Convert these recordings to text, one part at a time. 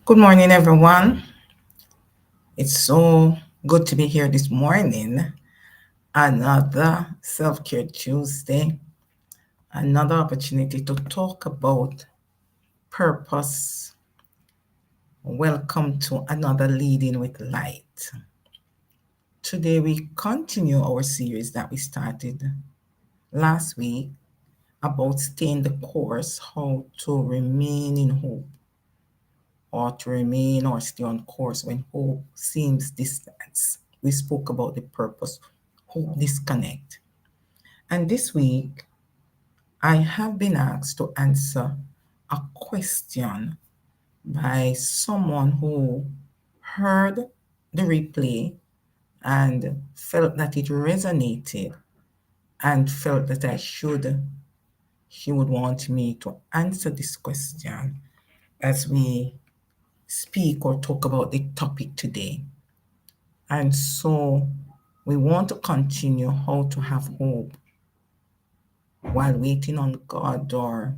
Good morning, everyone. It's so good to be here this morning. Another Self Care Tuesday, another opportunity to talk about purpose. Welcome to another Leading with Light. Today, we continue our series that we started last week about staying the course, how to remain in hope, or to remain or stay on course when hope seems distant. We spoke about the purpose, hope disconnect. And this week, I have been asked to answer a question by someone who heard the replay and felt that it resonated and felt that he would want me to answer this question as we speak or talk about the topic today. And so we want to continue how to have hope while waiting on God, or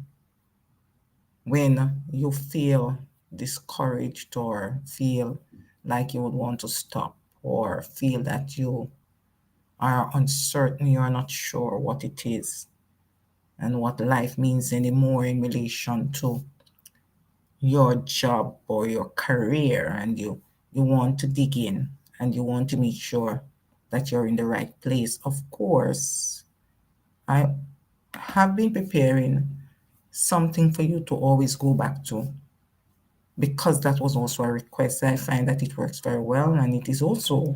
when you feel discouraged or feel like you would want to stop or feel that you are uncertain, you are not sure what it is and what life means anymore in relation to your job or your career, and you want to dig in and you want to make sure that you're in the right place. Of course, I have been preparing something for you to always go back to, because that was also a request. I find that it works very well, and it is also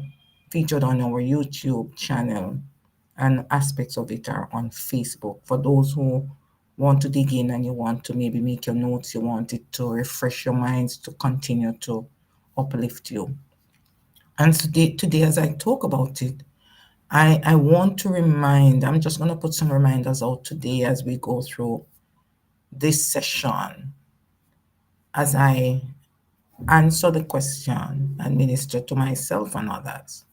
featured on our YouTube channel, and aspects of it are on Facebook. For those who want to dig in and you want to maybe make your notes, you want it to refresh your minds, to continue to uplift you. And today as I talk about it, I want to I'm just going to put some reminders out today as we go through this session, as I answer the question and minister to myself and others.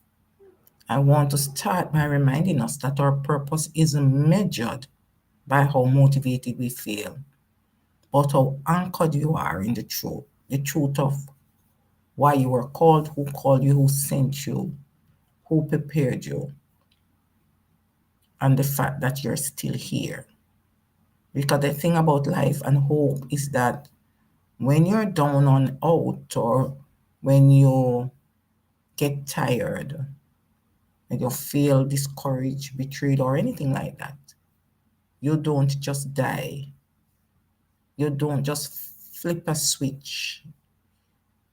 I want to start by reminding us that our purpose isn't measured by how motivated we feel, but how anchored you are in the truth of why you were called you, who sent you, who prepared you, and the fact that you're still here. Because the thing about life and hope is that when you're down on out, or when you get tired and you feel discouraged, betrayed, or anything like that, you don't just die. You don't just flip a switch.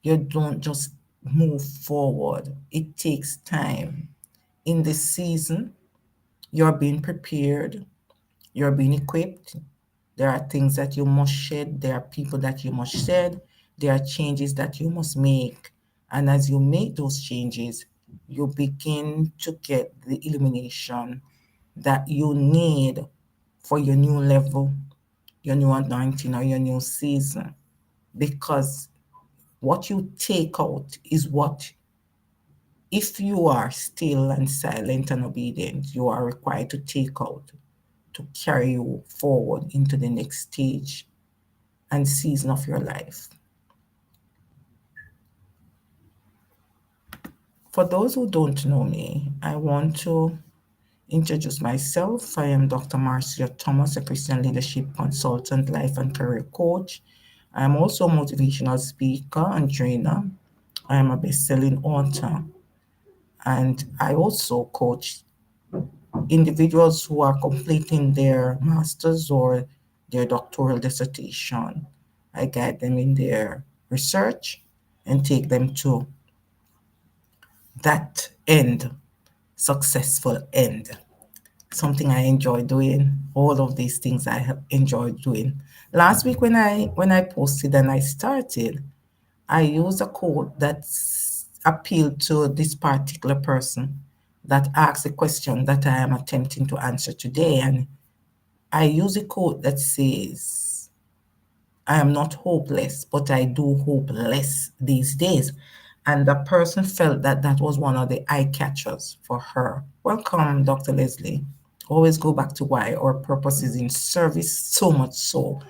You don't just move forward. It takes time. In this season, you're being prepared, you're being equipped. There are things that you must shed, there are people that you must shed, there are changes that you must make. And as you make those changes, you begin to get the illumination that you need for your new level, your new anointing, or your new season. Because what you take out is what, if you are still and silent and obedient, you are required to take out to carry you forward into the next stage and season of your life. For those who don't know me, I want to introduce myself. I am Dr. Marcia Thomas, a Christian leadership consultant, life and career coach. I am also a motivational speaker and trainer. I am a best-selling author, and I also coach individuals who are completing their master's or their doctoral dissertation. I guide them in their research and take them to that end, successful end. Something I enjoy doing. All of these things I have enjoyed doing. Last week when I posted and I started, I used a quote that appealed to this particular person that asked the question that I am attempting to answer today. And I use a quote that says, I am not hopeless, but I do hope less these days. And the person felt that that was one of the eye catchers for her. Welcome, Dr. Leslie. Always go back to why our purpose is in service, so much so.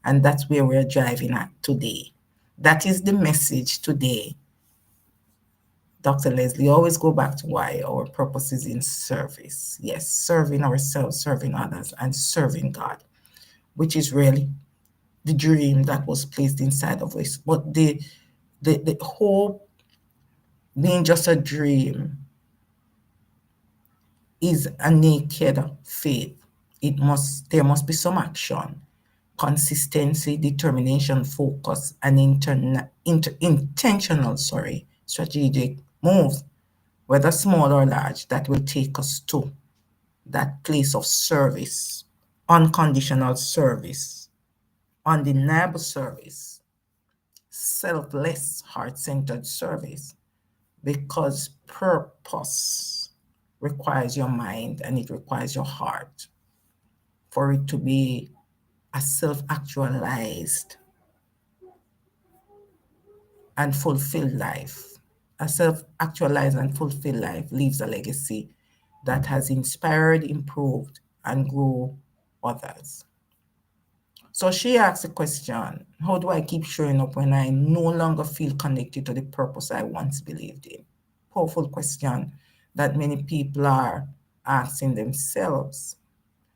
And that's where we're driving at today. That is the message today. Dr. Leslie, always go back to why our purpose is in service. Yes, serving ourselves, serving others, and serving God, which is really the dream that was placed inside of us. But the hope being just a dream is a naked faith. There must be some action, consistency, determination, focus, and intentional, strategic moves, whether small or large, that will take us to that place of service, unconditional service, undeniable service, selfless, heart-centered service, because purpose requires your mind and it requires your heart for it to be a self-actualized and fulfilled life. A self-actualized and fulfilled life leaves a legacy that has inspired, improved, and grew others. So she asked the question, how do I keep showing up when I no longer feel connected to the purpose I once believed in? Powerful question that many people are asking themselves.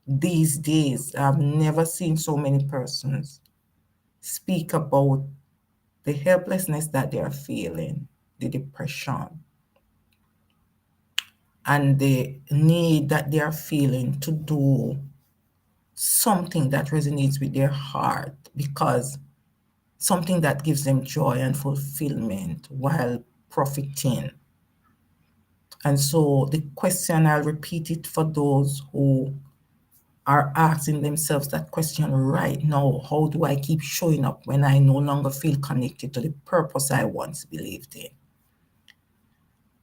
These days, I've never seen so many persons speak about the helplessness that they are feeling, the depression, and the need that they are feeling to do something that resonates with their heart, because something that gives them joy and fulfillment while profiting. And so the question, I'll repeat it for those who are asking themselves that question right now: how do I keep showing up when I no longer feel connected to the purpose I once believed in?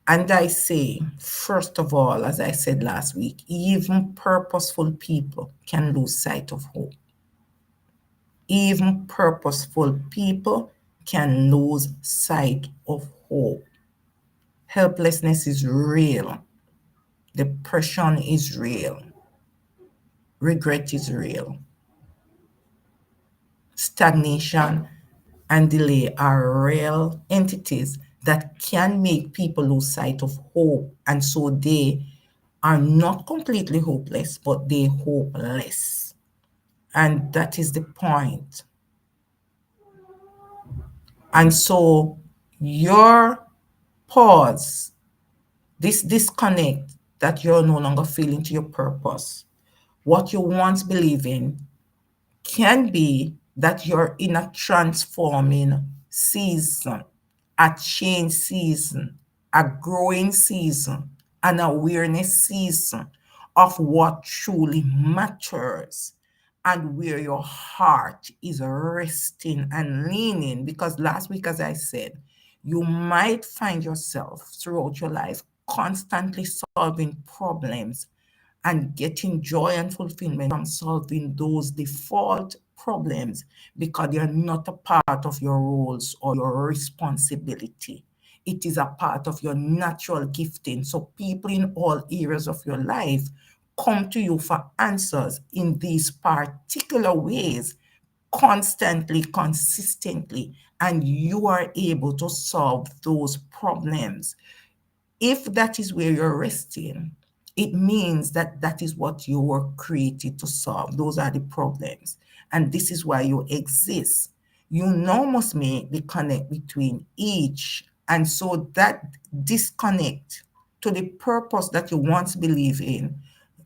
And I say, first of all, as I said last week, even purposeful people can lose sight of hope. Even purposeful people can lose sight of hope. Helplessness is real. Depression is real. Regret is real. Stagnation and delay are real entities that can make people lose sight of hope. And so they are not completely hopeless, but they hopeless. And that is the point. And so your pause, this disconnect that you're no longer feeling to your purpose, what you once believe in, can be that you're in a transforming season, a change season, a growing season, an awareness season of what truly matters and where your heart is resting and leaning. Because last week, as I said, you might find yourself throughout your life constantly solving problems and getting joy and fulfillment from solving those default problems because they are not a part of your roles or your responsibility. It is a part of your natural gifting. So people in all areas of your life come to you for answers in these particular ways, constantly, consistently, and you are able to solve those problems. If that is where you're resting, it means that that is what you were created to solve. Those are the problems. And this is why you exist. You now must make the connect between each. And so that disconnect to the purpose that you once believed in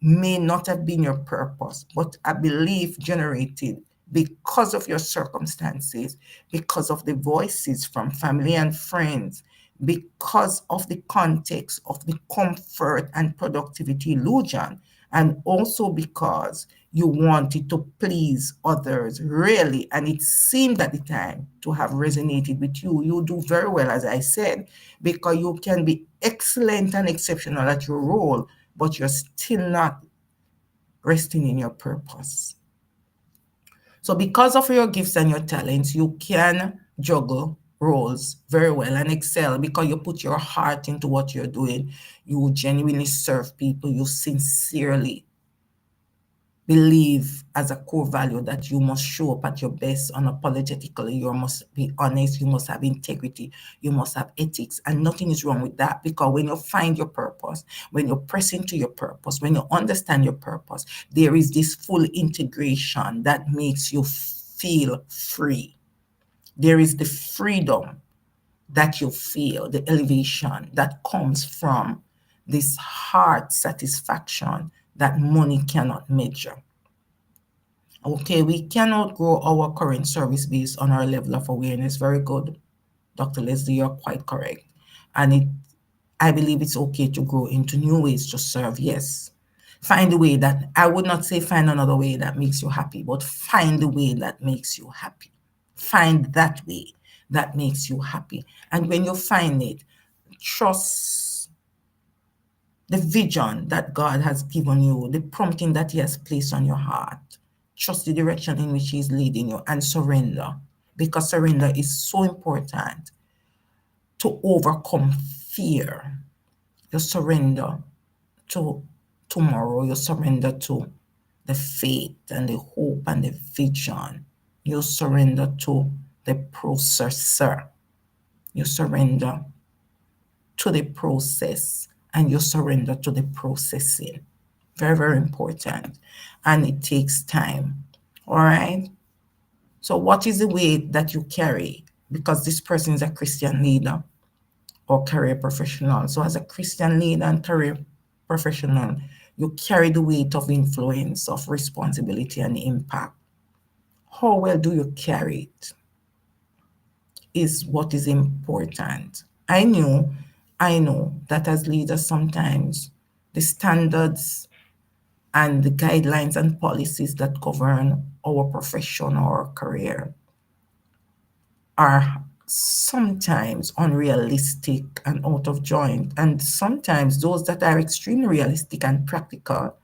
may not have been your purpose, but a belief generated because of your circumstances, because of the voices from family and friends, because of the context of the comfort and productivity illusion, and also because you wanted to please others really, and it seemed at the time to have resonated with you. You do very well, as I said, because you can be excellent and exceptional at your role, but you're still not resting in your purpose. So because of your gifts and your talents, you can juggle roles very well and excel because you put your heart into what you're doing. You genuinely serve people. You sincerely believe as a core value that you must show up at your best unapologetically. You must be honest. You must have integrity. You must have ethics. And nothing is wrong with that, because when you find your purpose, when you press into your purpose, when you understand your purpose, there is this full integration that makes you feel free. There is the freedom that you feel, the elevation that comes from this heart satisfaction that money cannot measure. Okay, we cannot grow our current service based on our level of awareness. Very good, Dr. Leslie, you're quite correct. And I believe it's okay to grow into new ways to serve. Yes. Find the way that, I would not say find another way that makes you happy, but find the way that makes you happy. Find that way that makes you happy. And when you find it, trust the vision that God has given you, the prompting that He has placed on your heart. Trust the direction in which He is leading you, and surrender, because surrender is so important to overcome fear. You surrender to tomorrow. You surrender to the faith and the hope and the vision. You surrender to the processor. You surrender to the process, and you surrender to the processing. Very, very important. And it takes time. All right. So what is the weight that you carry? Because this person is a Christian leader or career professional. So as a Christian leader and career professional, you carry the weight of influence, of responsibility and impact. How well do you carry it is what is important. I know that as leaders, sometimes the standards and the guidelines and policies that govern our profession or career are sometimes unrealistic and out of joint. And sometimes those that are extremely realistic and practical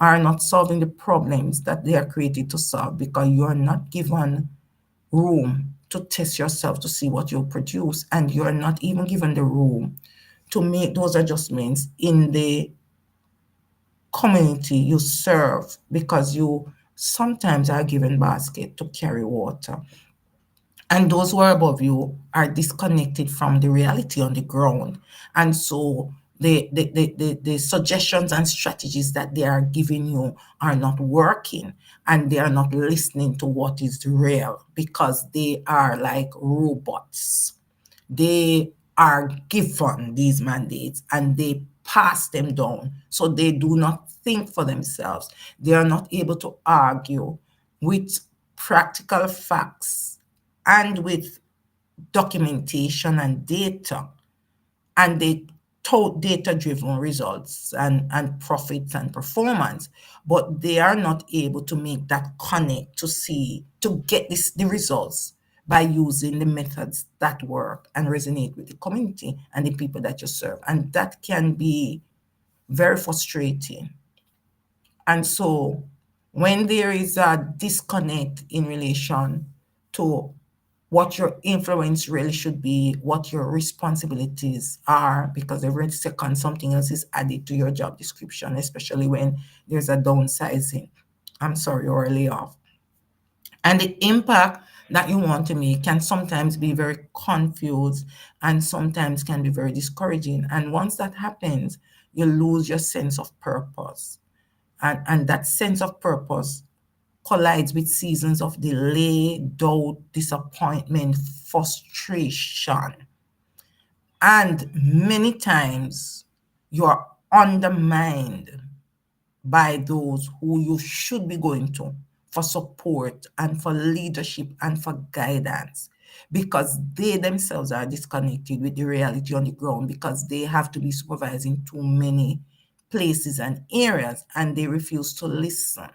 are not solving the problems that they are created to solve, because you are not given room to test yourself to see what you produce, and you're not even given the room to make those adjustments in the community you serve, because you sometimes are given basket to carry water, and those who are above you are disconnected from the reality on the ground. And so the suggestions and strategies that they are giving you are not working, and they are not listening to what is real, because they are like robots. They are given these mandates and they pass them down. So they do not think for themselves. They are not able to argue with practical facts and with documentation and data. And they tout data-driven results and profits and performance, but they are not able to make that connect to get the results by using the methods that work and resonate with the community and the people that you serve. And that can be very frustrating. And so when there is a disconnect in relation to what your influence really should be, what your responsibilities are, because every second something else is added to your job description, especially when there's a downsizing, or a layoff. And the impact that you want to make can sometimes be very confused and sometimes can be very discouraging. And once that happens, you lose your sense of purpose. And that sense of purpose collides with seasons of delay, doubt, disappointment, frustration. And many times you are undermined by those who you should be going to for support and for leadership and for guidance, because they themselves are disconnected with the reality on the ground, because they have to be supervising too many places and areas and they refuse to listen.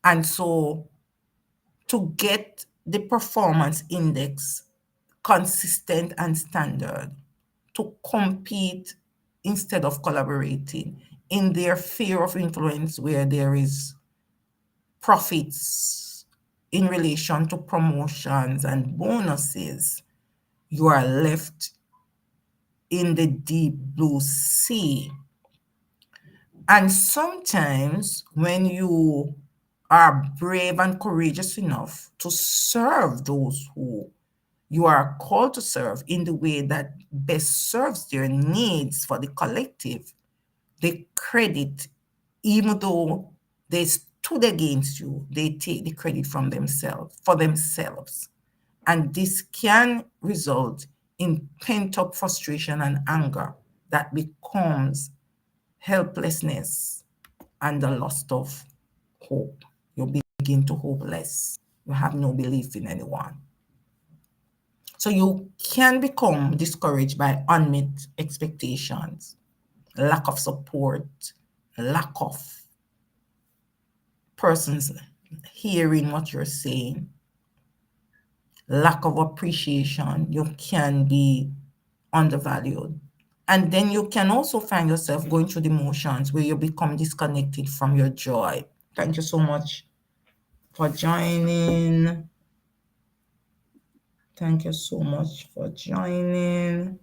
And so to get the performance index consistent and standard, to compete instead of collaborating in their fear of influence, where there is profits in relation to promotions and bonuses, you are left in the deep blue sea. And sometimes when you are brave and courageous enough to serve those who you are called to serve in the way that best serves their needs for the collective, the credit, even though they stood against you, they take the credit from themselves for themselves. And this can result in pent-up frustration and anger that becomes helplessness and the loss of hope. You begin to hope less. You have no belief in anyone. So you can become discouraged by unmet expectations, lack of support, lack of persons hearing what you're saying, lack of appreciation. You can be undervalued. And then you can also find yourself going through the motions where you become disconnected from your joy. Thank you so much for joining. Thank you so much for joining.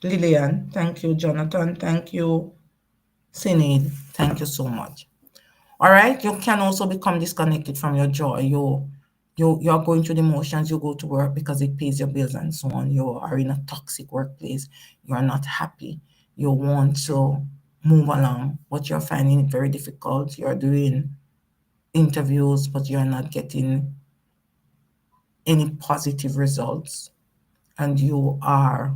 Lillian, thank you. Jonathan, thank you. Sinead, thank you so much. All right, you can also become disconnected from your joy. You're going through the motions. You go to work because it pays your bills and so on. You are in a toxic workplace. You are not happy. You want to move along, but you're finding it very difficult. You're doing interviews, but you're not getting any positive results, and you are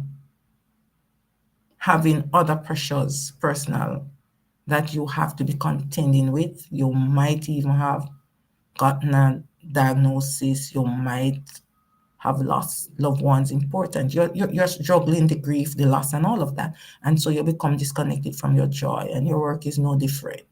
having other pressures, personal, that you have to be contending with. You might even have gotten a diagnosis. You might have lost loved ones important. You're struggling the grief, the loss, and all of that. And so you become disconnected from your joy, and your work is no different.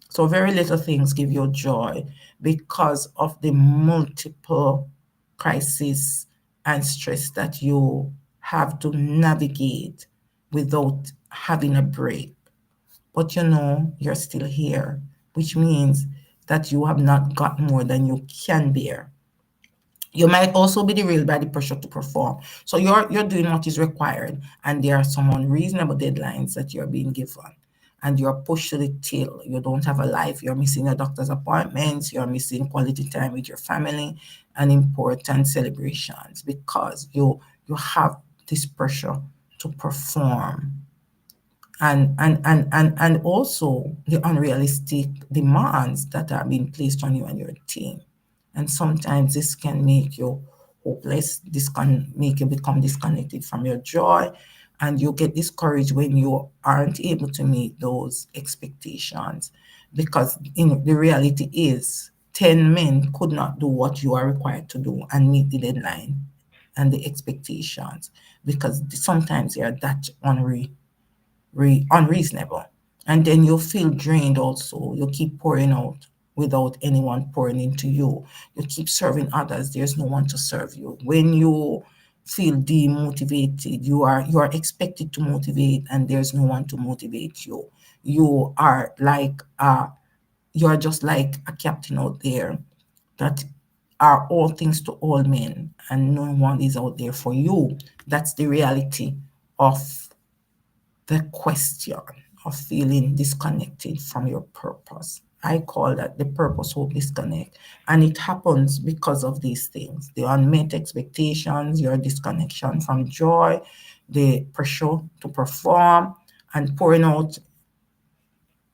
So very little things give you joy because of the multiple crises and stress that you have to navigate without having a break. But you know you're still here, which means that you have not got more than you can bear. You might also be derailed by the pressure to perform. So you're doing what is required, and there are some unreasonable deadlines that you're being given, and you're pushed to the till. You don't have a life. You're missing your doctor's appointments. You're missing quality time with your family and important celebrations because you have this pressure to perform, and also the unrealistic demands that are being placed on you and your team. And sometimes this can make you hopeless. This can make you become disconnected from your joy, and you get discouraged when you aren't able to meet those expectations, because the reality is 10 men could not do what you are required to do and meet the deadline and the expectations, because sometimes they are that unreasonable. And then you feel drained also. You keep pouring out without anyone pouring into you. You keep serving others. There's no one to serve you. When you feel demotivated, you are expected to motivate, and there's no one to motivate you. You are like you are just like a captain out there that are all things to all men, and no one is out there for you. That's the reality of the question of feeling disconnected from your purpose. I call that the purpose hope disconnect. And it happens because of these things: the unmet expectations, your disconnection from joy, the pressure to perform, and pouring out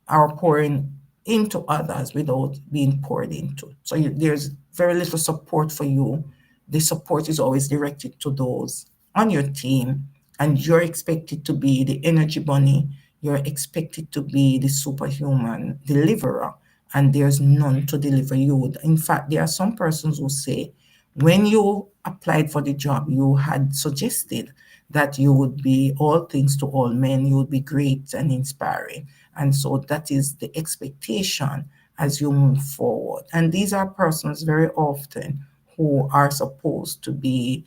are pouring into others without being poured into. So there's very little support for you. The support is always directed to those on your team, and you're expected to be the energy bunny. You're expected to be the superhuman deliverer, and there's none to deliver you. In fact, there are some persons who say, when you applied for the job, you had suggested that you would be all things to all men, you would be great and inspiring. And so that is the expectation as you move forward. And these are persons very often who are supposed to be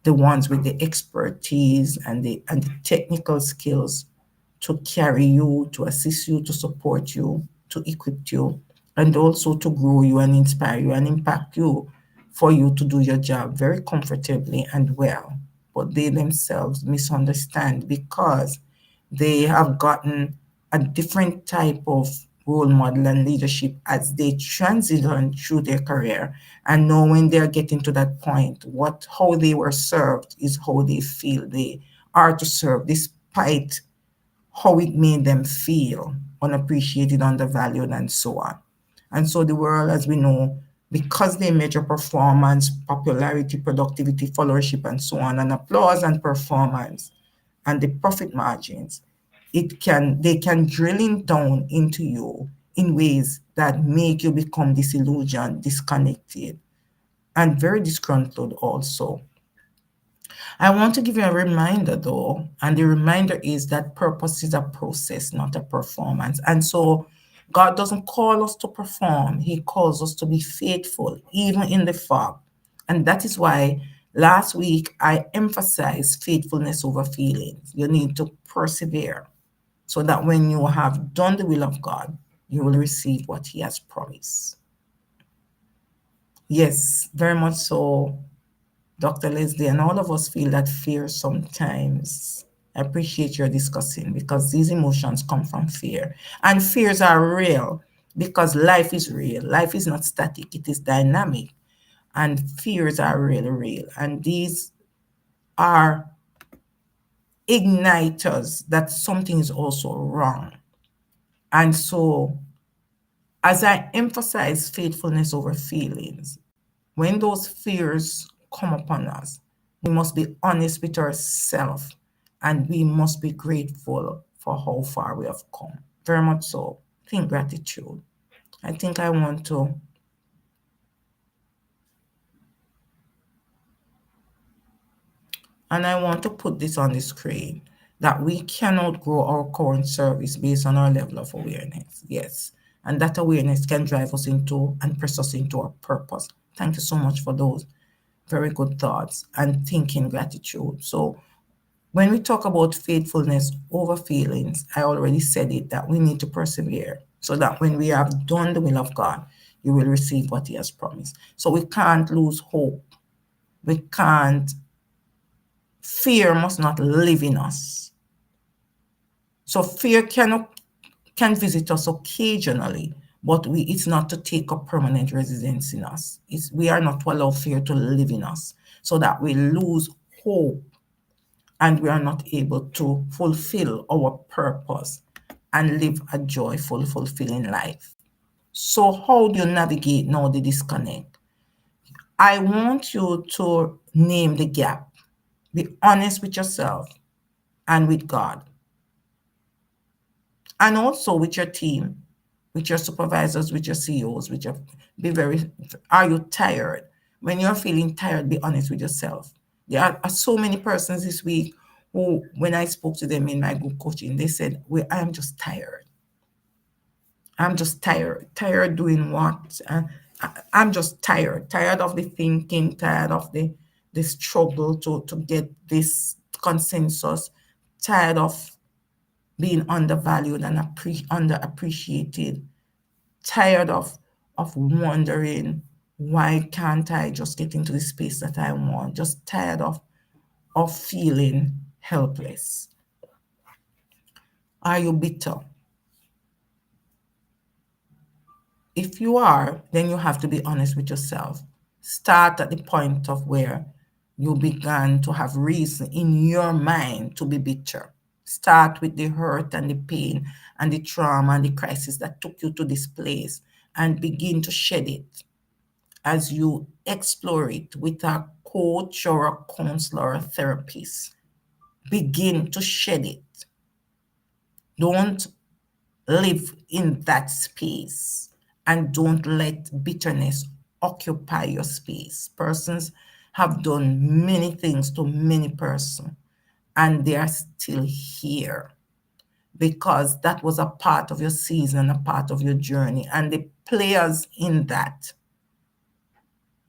the ones with the expertise and the technical skills to carry you, to assist you, to support you, to equip you, and also to grow you and inspire you and impact you for you to do your job very comfortably and well. but they themselves misunderstand because they have gotten a different type of role model and leadership as they transition through their career. And now when they're getting to that point, how they were served is how they feel they are to serve, despite how it made them feel unappreciated, undervalued, and so on. And so the world, as we know, because they measure performance, popularity, productivity, followership, and so on, and applause and performance, and the profit margins, they can drilling down into you in ways that make you become disillusioned, disconnected, and very disgruntled also. I want to give you a reminder though, and the reminder is that purpose is a process, not a performance. And so God doesn't call us to perform, He calls us to be faithful, even in the fog. And that is why last week I emphasized faithfulness over feelings. You need to persevere so that when you have done the will of God, you will receive what He has promised. Yes, very much so, Dr. Leslie, and all of us feel that fear sometimes. I appreciate your discussing because these emotions come from fear. And fears are real because life is real. Life is not static, it is dynamic. And fears are really real. And these are igniters that something is also wrong. And so, as I emphasize faithfulness over feelings, when those fears come upon us, we must be honest with ourselves and we must be grateful for how far we have come. Very much so. Think gratitude. I think I want to and I want to put this on the screen that we cannot grow our current service based on our level of awareness. Yes. And that awareness can drive us into and press us into our purpose. Thank you so much for those very good thoughts and thinking gratitude. So when we talk about faithfulness over feelings, I already said it that we need to persevere so that when we have done the will of God, you will receive what He has promised. So we can't lose hope. We can't, fear must not live in us. So fear can visit us occasionally, but it's not to take up permanent residence in us. We are not to allow fear to live in us so that we lose hope and we are not able to fulfill our purpose and live a joyful, fulfilling life. So how do you navigate now the disconnect? I want you to name the gap. Be honest with yourself and with God. And also with your team, with your supervisors, with your CEOs, are you tired? When you're feeling tired, be honest with yourself. There are so many persons this week who, when I spoke to them in my group coaching, they said, I am just tired. I'm just tired. Tired doing what? I'm just tired of the thinking, tired of the struggle to get this consensus, tired of being undervalued and underappreciated, tired of wondering why can't I just get into the space that I want, just tired of feeling helpless. Are you bitter? If you are, then you have to be honest with yourself. Start at the point of where you began to have reason in your mind to be bitter. Start with the hurt and the pain and the trauma and the crisis that took you to this place and begin to shed it as you explore it with a coach or a counselor or a therapist. Begin to shed it. Don't live in that space and don't let bitterness occupy your space. Persons have done many things to many persons and they are still here because that was a part of your season, a part of your journey. And the players in that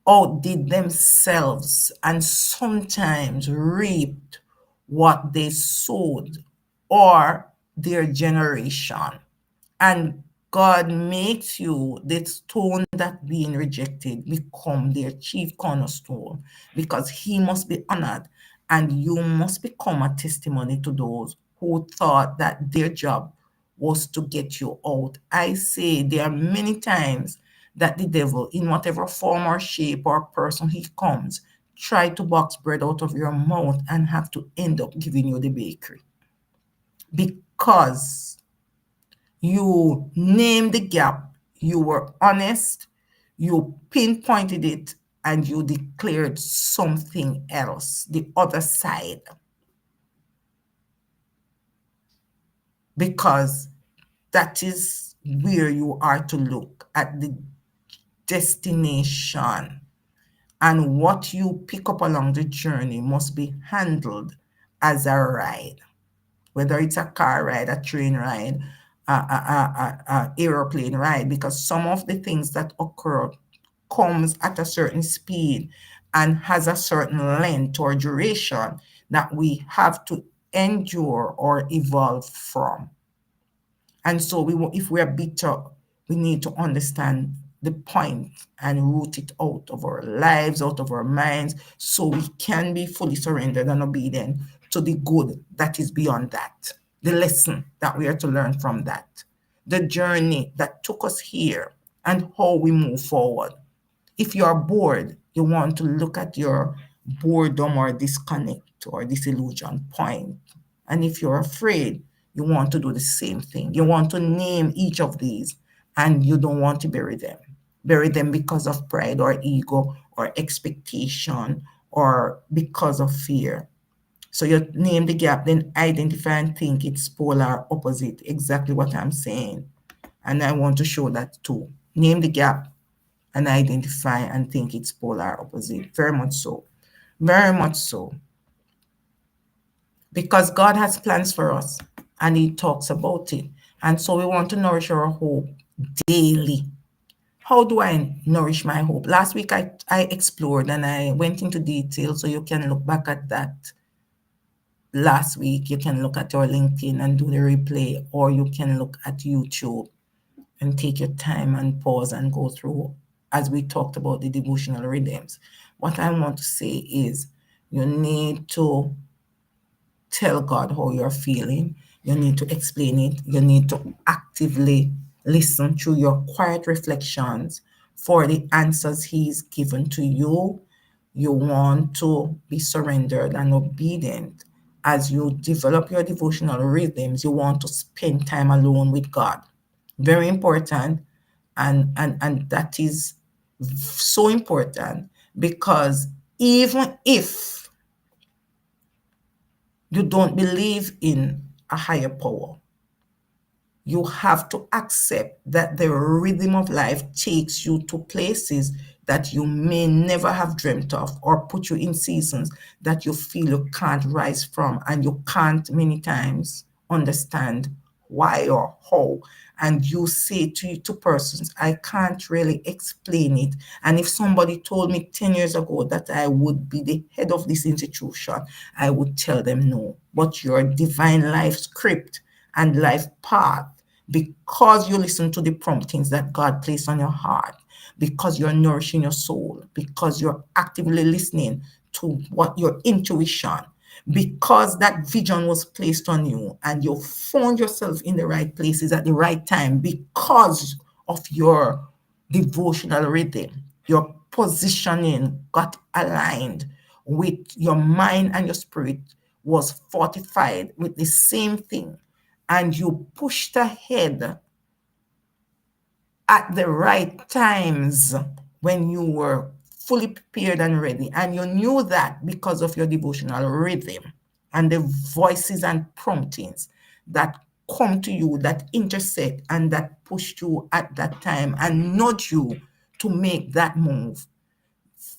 outdid themselves and sometimes reaped what they sowed or their generation. And God makes you the stone that being rejected become their chief cornerstone because He must be honored And you must become a testimony to those who thought that their job was to get you out. I say there are many times that the devil, in whatever form or shape or person he comes, try to box bread out of your mouth and have to end up giving you the bakery. Because you named the gap, you were honest, you pinpointed it, and you declared something else, the other side. Because that is where you are to look at the destination. And what you pick up along the journey must be handled as a ride, whether it's a car ride, a train ride, a aeroplane ride, because some of the things that occur comes at a certain speed and has a certain length or duration that we have to endure or evolve from. And so if we are bitter, we need to understand the point and root it out of our lives, out of our minds, so we can be fully surrendered and obedient to the good that is beyond that, the lesson that we are to learn from that, the journey that took us here, and how we move forward. If you are bored, you want to look at your boredom or disconnect or disillusion point. And if you're afraid, you want to do the same thing. You want to name each of these, and you don't want to bury them. Bury them because of pride or ego or expectation or because of fear. So you name the gap, then identify and think it's polar opposite, exactly what I'm saying. And I want to show that too. Name the gap and identify and think it's polar opposite. Very much so. Very much so. Because God has plans for us and He talks about it. And so we want to nourish our hope daily. How do I nourish my hope? Last week I explored and I went into detail, so you can look back at that. Last week, you can look at your LinkedIn and do the replay, or you can look at YouTube and take your time and pause and go through as we talked about the devotional rhythms. What I want to say is you need to tell God how you're feeling. You need to explain it. You need to actively listen through your quiet reflections for the answers He's given to you. You want to be surrendered and obedient. As you develop your devotional rhythms, you want to spend time alone with God. Very important. And that is so important, because even if you don't believe in a higher power, you have to accept that the rhythm of life takes you to places that you may never have dreamt of, or put you in seasons that you feel you can't rise from, and you can't many times understand why or how. And you say to persons, I can't really explain it. And if somebody told me 10 years ago that I would be the head of this institution, I would tell them no. But your divine life script and life path, because you listen to the promptings that God placed on your heart, because you're nourishing your soul, because you're actively listening to what your intuition, because that vision was placed on you and you found yourself in the right places at the right time because of your devotional rhythm. Your positioning got aligned with your mind, and your spirit was fortified with the same thing, and you pushed ahead at the right times when you were fully prepared and ready. And you knew that because of your devotional rhythm and the voices and promptings that come to you, that intersect and that push you at that time and nudge you to make that move.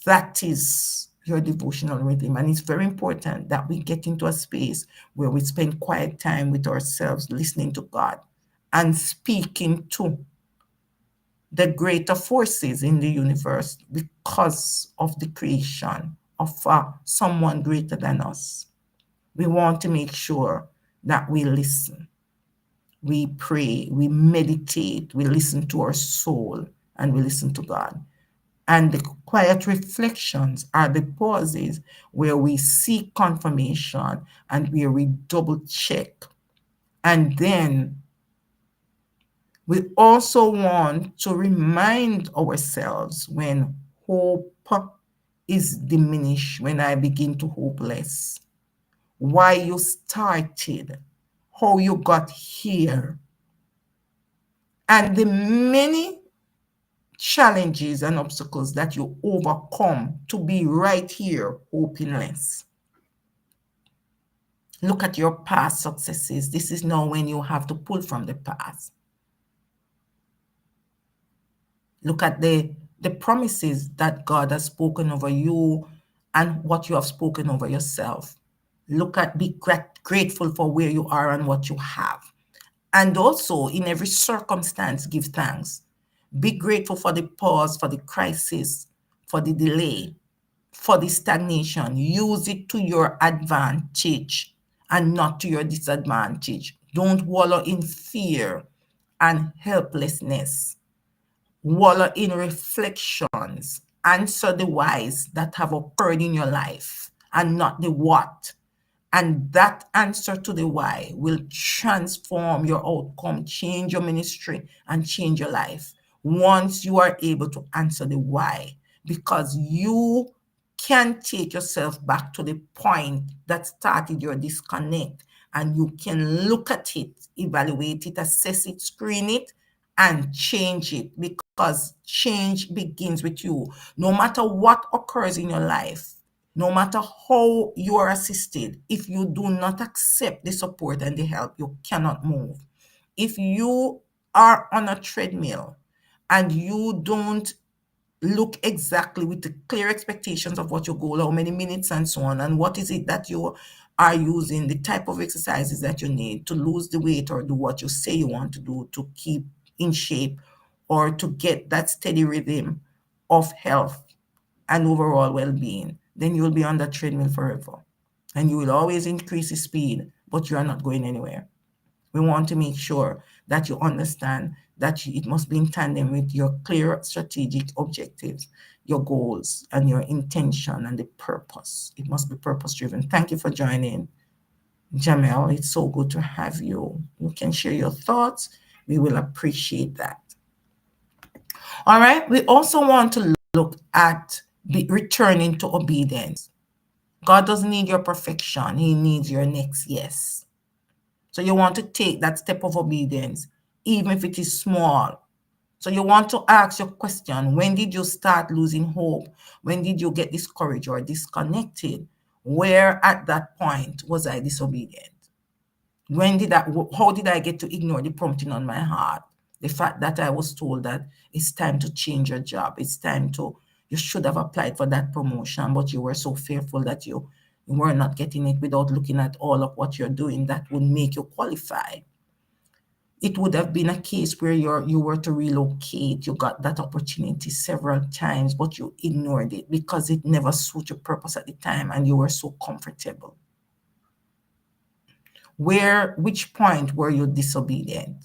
That is your devotional rhythm. And it's very important that we get into a space where we spend quiet time with ourselves, listening to God and speaking to the greater forces in the universe because of the creation of someone greater than us. We want to make sure that we listen, we pray, we meditate, we listen to our soul, and we listen to God. And the quiet reflections are the pauses where we seek confirmation and where we double check. And then we also want to remind ourselves when hope is diminished, when I begin to hope less, why you started, how you got here, and the many challenges and obstacles that you overcome to be right here, hoping less. Look at your past successes. This is now when you have to pull from the past. Look at the promises that God has spoken over you and what you have spoken over yourself. Look at, be grateful for where you are and what you have. And also, in every circumstance, give thanks. Be grateful for the pause, for the crisis, for the delay, for the stagnation. Use it to your advantage and not to your disadvantage. Don't wallow in fear and helplessness. Wallow in reflections. Answer the whys that have occurred in your life and not the what. And that answer to the why will transform your outcome, change your ministry, and change your life once you are able to answer the why. Because you can take yourself back to the point that started your disconnect, and you can look at it, evaluate it, assess it, screen it, and change it, because change begins with you. No matter what occurs in your life, no matter how you are assisted, if you do not accept the support and the help, you cannot move. If you are on a treadmill and you don't look exactly with the clear expectations of what your goal, how many minutes and so on, and what is it that you are using, the type of exercises that you need to lose the weight or do what you say you want to do to keep in shape or to get that steady rhythm of health and overall well-being, then you will be on that treadmill forever. And you will always increase the speed, but you are not going anywhere. We want to make sure that you understand that it must be in tandem with your clear strategic objectives, your goals, and your intention and the purpose. It must be purpose-driven. Thank you for joining, Jamel. It's so good to have you. You can share your thoughts. We will appreciate that. All right. We also want to look at returning to obedience. God doesn't need your perfection. He needs your next yes. So you want to take that step of obedience, even if it is small. So you want to ask your question, when did you start losing hope? When did you get discouraged or disconnected? Where at that point was I disobedient? How did I get to ignore the prompting on my heart? The fact that I was told that it's time to change your job. It's time to, you should have applied for that promotion, but you were so fearful that you were not getting it without looking at all of what you're doing that would make you qualify. It would have been a case where you were to relocate. You got that opportunity several times, but you ignored it because it never suited your purpose at the time and you were so comfortable. Which point were you disobedient?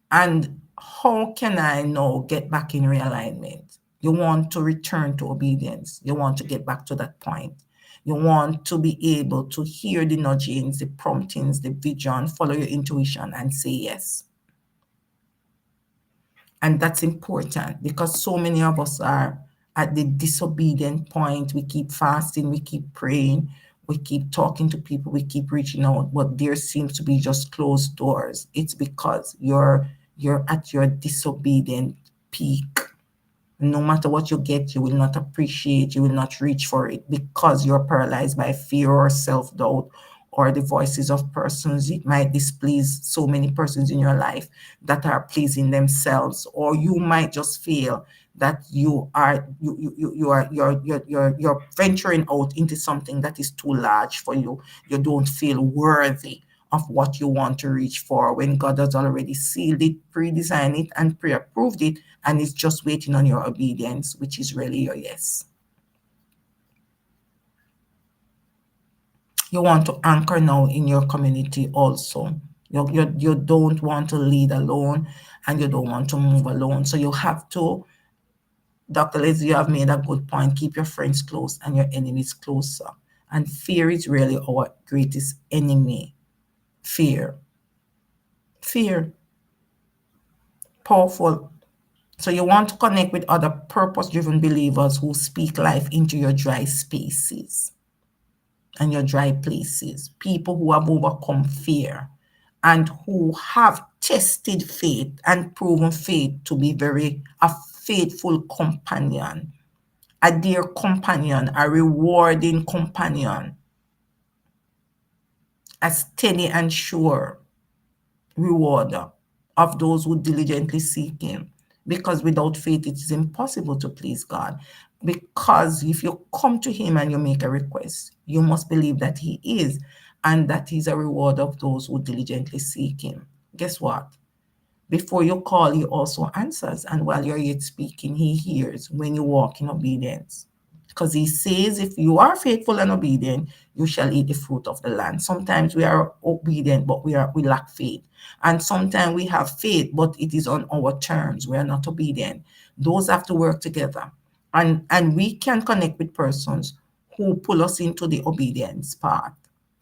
And how can I now get back in realignment? You want to return to obedience. You want to get back to that point. You want to be able to hear the nudgings, the promptings, the vision, follow your intuition and say yes. And that's important because so many of us are at the disobedient point. We keep fasting, we keep praying, we keep talking to people, we keep reaching out, but there seems to be just closed doors. It's because you're at your disobedient peak. No matter what you get, you will not appreciate, you will not reach for it because you're paralyzed by fear or self-doubt or the voices of persons. It might displease so many persons in your life that are pleasing themselves, or you might just feel that you're venturing out into something that is too large for you. You don't feel worthy of what you want to reach for when God has already sealed it, pre-designed it, and pre-approved it, and it's just waiting on your obedience, which is really your yes. You want to anchor now in your community also. You don't want to lead alone and you don't want to move alone. So you have to Dr. Liz, you have made a good point. Keep your friends close and your enemies closer. And fear is really our greatest enemy. Fear. Fear. Powerful. So you want to connect with other purpose-driven believers who speak life into your dry spaces and your dry places. People who have overcome fear and who have tested faith and proven faith to be a faithful companion, a dear companion, a rewarding companion, a steady and sure rewarder of those who diligently seek him. Because without faith, it is impossible to please God. Because if you come to him and you make a request, you must believe that he is, and that he's a reward of those who diligently seek him. Guess what? Before you call, he also answers. And while you're yet speaking, he hears when you walk in obedience. Because he says, if you are faithful and obedient, you shall eat the fruit of the land. Sometimes we are obedient, but we lack faith. And sometimes we have faith, but it is on our terms. We are not obedient. Those have to work together. And we can connect with persons who pull us into the obedience path,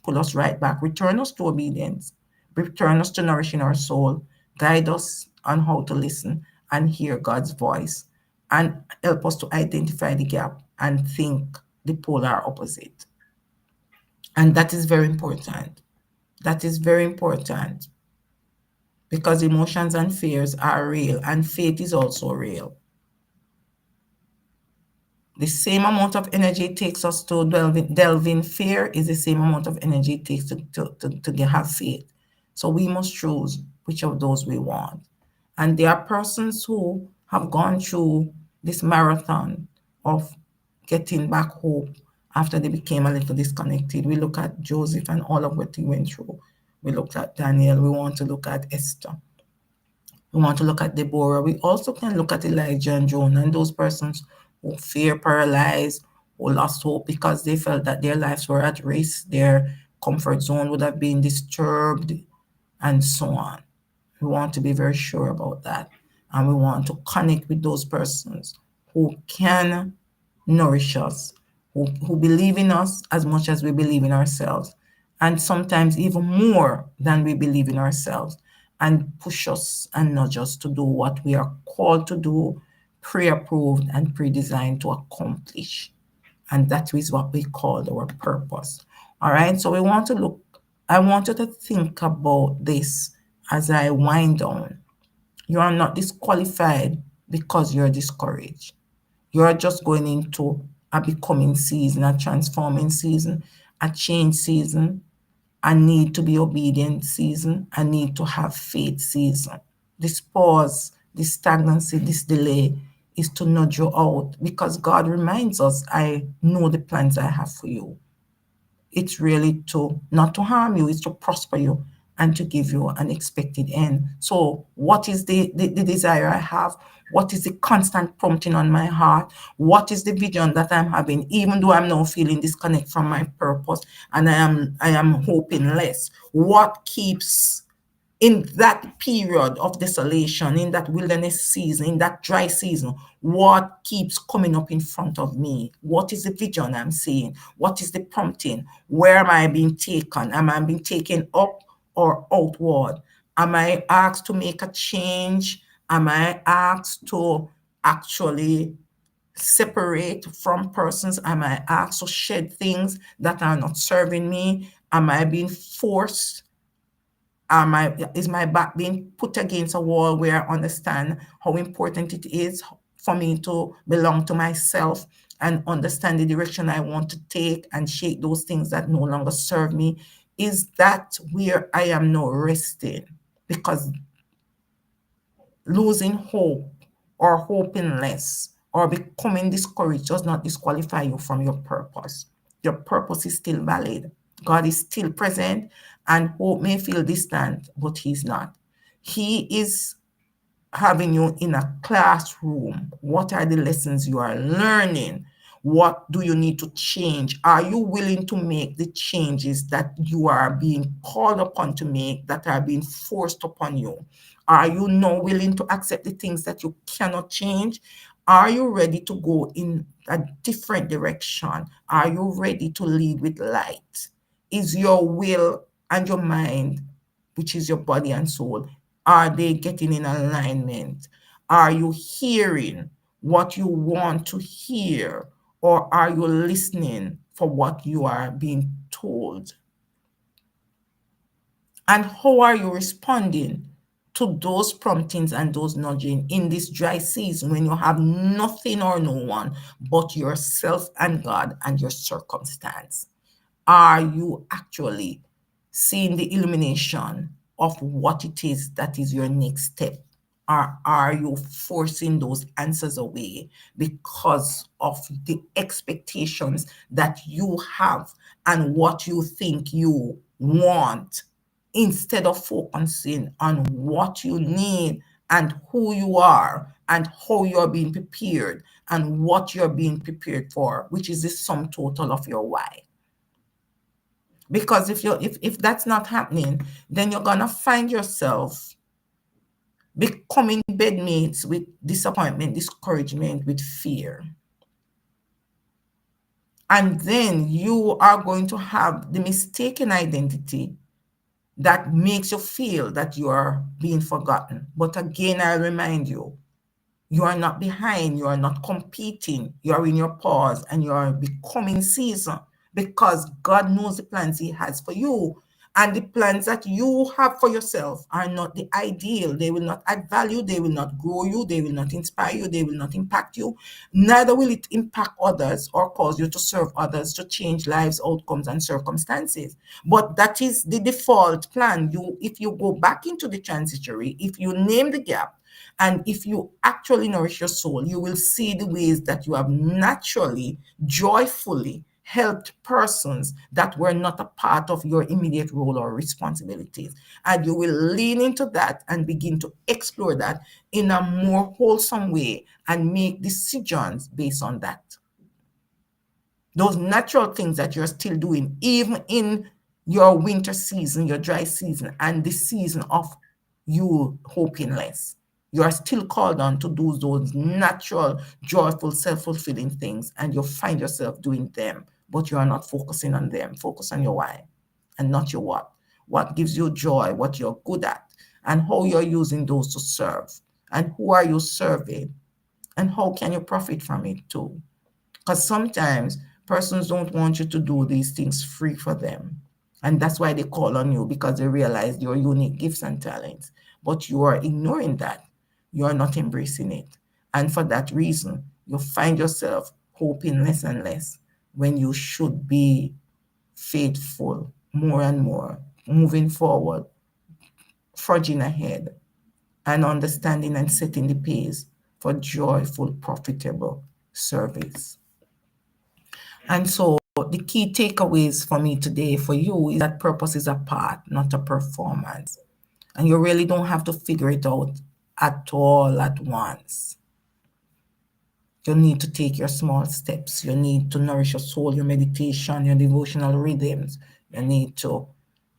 pull us right back, return us to obedience, return us to nourishing our soul, guide us on how to listen and hear God's voice, and help us to identify the gap and think the polar opposite. And that is very important. That is very important because emotions and fears are real, and faith is also real. The same amount of energy it takes us to delve in fear is the same amount of energy it takes to have faith. So we must choose which of those we want. And there are persons who have gone through this marathon of getting back hope after they became a little disconnected. We look at Joseph and all of what he went through. We looked at Daniel. We want to look at Esther. We want to look at Deborah. We also can look at Elijah and Jonah and those persons who fear paralyzed, who lost hope because they felt that their lives were at risk, their comfort zone would have been disturbed, and so on. We want to be very sure about that. And we want to connect with those persons who can nourish us, who believe in us as much as we believe in ourselves, and sometimes even more than we believe in ourselves, and push us and nudge us to do what we are called to do, pre-approved and pre-designed to accomplish. And that is what we call our purpose. All right, so I want you to think about this as I wind down. You are not disqualified because you're discouraged. You're just going into a becoming season, a transforming season, a change season, a need to be obedient season, a need to have faith season. This pause, this stagnancy, this delay is to nudge you out because God reminds us, I know the plans I have for you. It's really to not to harm you, it's to prosper you and to give you an expected end. So what is the desire I have? What is the constant prompting on my heart? What is the vision that I'm having, even though I'm now feeling disconnect from my purpose and I am hoping less? What keeps in that period of desolation, in that wilderness season, in that dry season, what keeps coming up in front of me? What is the vision I'm seeing? What is the prompting? Where am I being taken? Am I being taken up or outward? Am I asked to make a change? Am I asked to actually separate from persons? Am I asked to shed things that are not serving me? Am I being forced? Is my back being put against a wall where I understand how important it is for me to belong to myself and understand the direction I want to take and shake those things that no longer serve me? Is that where I am now resting? Because losing hope or hoping less or becoming discouraged does not disqualify you from your purpose. Your purpose is still valid. God is still present, and hope may feel distant, but he's not. He is having you in a classroom. What are the lessons you are learning? What do you need to change? Are you willing to make the changes that you are being called upon to make, that are being forced upon you? Are you now willing to accept the things that you cannot change? Are you ready to go in a different direction? Are you ready to lead with light? Is your will and your mind, which is your body and soul, are they getting in alignment? Are you hearing what you want to hear, or are you listening for what you are being told? And how are you responding to those promptings and those nudging in this dry season when you have nothing or no one but yourself and God and your circumstance? Are you actually seeing the illumination of what it is that is your next step? Or are you forcing those answers away because of the expectations that you have and what you think you want, instead of focusing on what you need and who you are and how you're being prepared and what you're being prepared for, which is the sum total of your why? Because if that's not happening, then you're gonna find yourself becoming bedmates with disappointment, discouragement, with fear. And then you are going to have the mistaken identity that makes you feel that you are being forgotten. But again, I remind you, you are not behind, you are not competing, you are in your pause and you are becoming season, because God knows the plans He has for you. And the plans that you have for yourself are not the ideal. They will not add value, they will not grow you, they will not inspire you, they will not impact you. Neither will it impact others or cause you to serve others, to change lives, outcomes, and circumstances. But that is the default plan. If you go back into the transitory, if you name the gap, and if you actually nourish your soul, you will see the ways that you have naturally, joyfully helped persons that were not a part of your immediate role or responsibilities. And you will lean into that and begin to explore that in a more wholesome way and make decisions based on that. Those natural things that you're still doing, even in your winter season, your dry season, and the season of you hoping less. You are still called on to do those natural, joyful, self-fulfilling things, and you'll find yourself doing them, but you are not focusing on them. Focus on your why and not your what. What gives you joy, what you're good at, and how you're using those to serve, and who are you serving, and how can you profit from it too. Because sometimes persons don't want you to do these things free for them. And that's why they call on you, because they realize your unique gifts and talents. But you are ignoring that. You are not embracing it. And for that reason, you find yourself hoping less and less when you should be faithful more and more, moving forward, forging ahead, and understanding and setting the pace for joyful, profitable service. And so the key takeaways for me today for you is that purpose is a path, not a performance. And you really don't have to figure it out at all at once. You need to take your small steps. You need to nourish your soul, your meditation, your devotional rhythms. You need to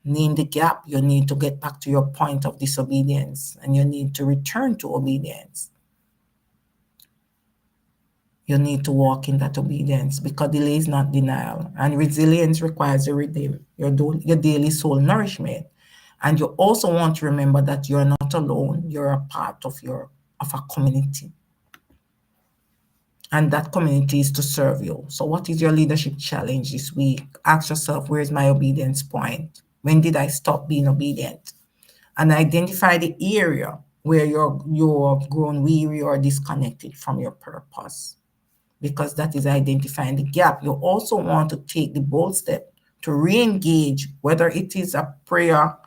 name the gap. You need to get back to your point of disobedience, and you need to return to obedience. You need to walk in that obedience, because delay is not denial. And resilience requires a rhythm, your daily soul nourishment. And you also want to remember that you're not alone. You're a part of a community. And that community is to serve you. So what is your leadership challenge this week? Ask yourself, where's my obedience point? When did I stop being obedient? And identify the area where you've grown weary or disconnected from your purpose, because that is identifying the gap. You also want to take the bold step to re-engage, whether it is a prayer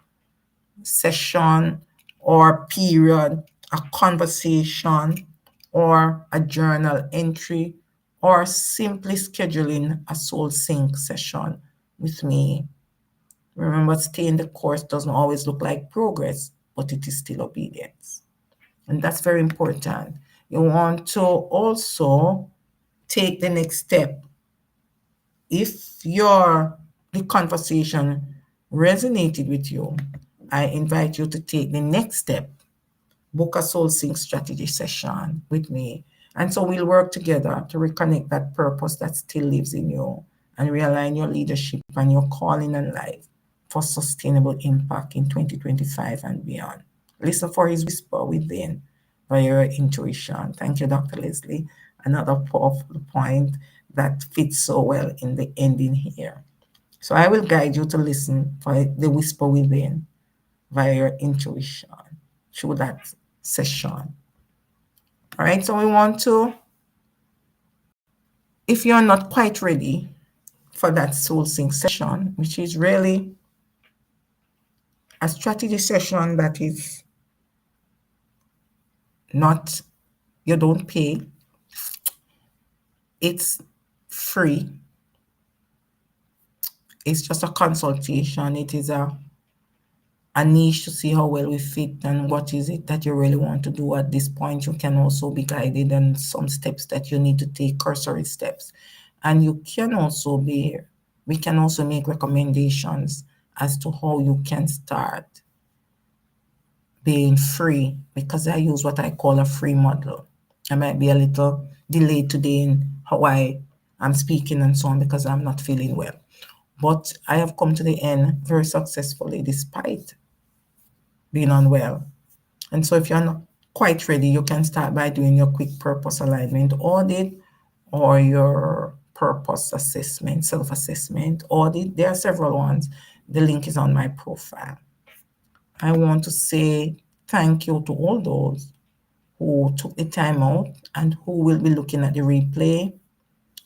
session or period, a conversation, or a journal entry, or simply scheduling a soul sync session with me. Remember, staying the course doesn't always look like progress, but it is still obedience. And that's very important. You want to also take the next step. If the conversation resonated with you, I invite you to take the next step book a soul sync strategy session with me. And so we'll work together to reconnect that purpose that still lives in you and realign your leadership and your calling in life for sustainable impact in 2025 and beyond. Listen for his whisper within via your intuition. Thank you, Dr. Leslie. Another powerful point that fits so well in the ending here. So I will guide you to listen for the whisper within via your intuition through that session. All right, so we want to, if you're not quite ready for that soul sync session, which is really a strategy session that is not, you don't pay, it's free, it's just a consultation, it is a niche to see how well we fit and what is it that you really want to do at this point. You can also be guided on some steps that you need to take, cursory steps. And you can also we can also make recommendations as to how you can start being free, because I use what I call a free model. I might be a little delayed today in how I'm speaking and so on because I'm not feeling well. But I have come to the end very successfully despite being unwell. And so if you're not quite ready, you can start by doing your quick purpose alignment audit or your purpose assessment, self-assessment audit. There are several ones. The link is on my profile. I want to say thank you to all those who took the time out and who will be looking at the replay.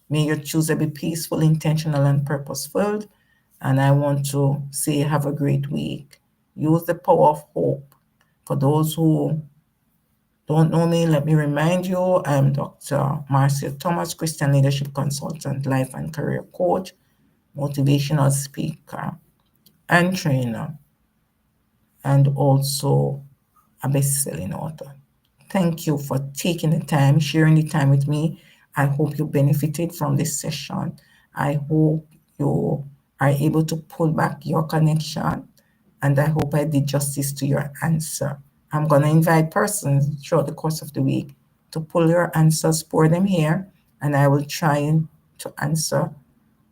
May your Tuesday be peaceful, intentional, and purposeful. And I want to say have a great week. Use the power of hope. For those who don't know me, let me remind you, I'm Dr. Marcia Thomas, Christian Leadership Consultant, Life and Career Coach, Motivational Speaker, and Trainer, and also a best-selling author. Thank you for taking the time, sharing the time with me. I hope you benefited from this session. I hope you are able to pull back your connection, and I hope I did justice to your answer. I'm going to invite persons throughout the course of the week to pull your answers, pour them here, and I will try to answer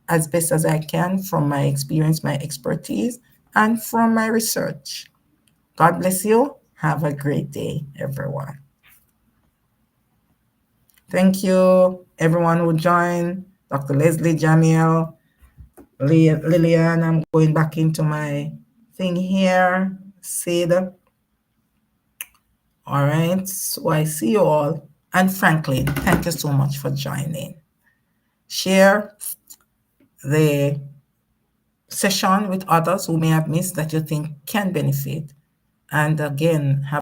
as best as I can from my experience, my expertise, and from my research. God bless you. Have a great day, everyone. Thank you, everyone who joined. Dr. Leslie, Jamiel, Lillian. I'm going back into my thing here. Sid. All right. So I see you all. And Franklin, thank you so much for joining. Share the session with others who may have missed that you think can benefit. And again, have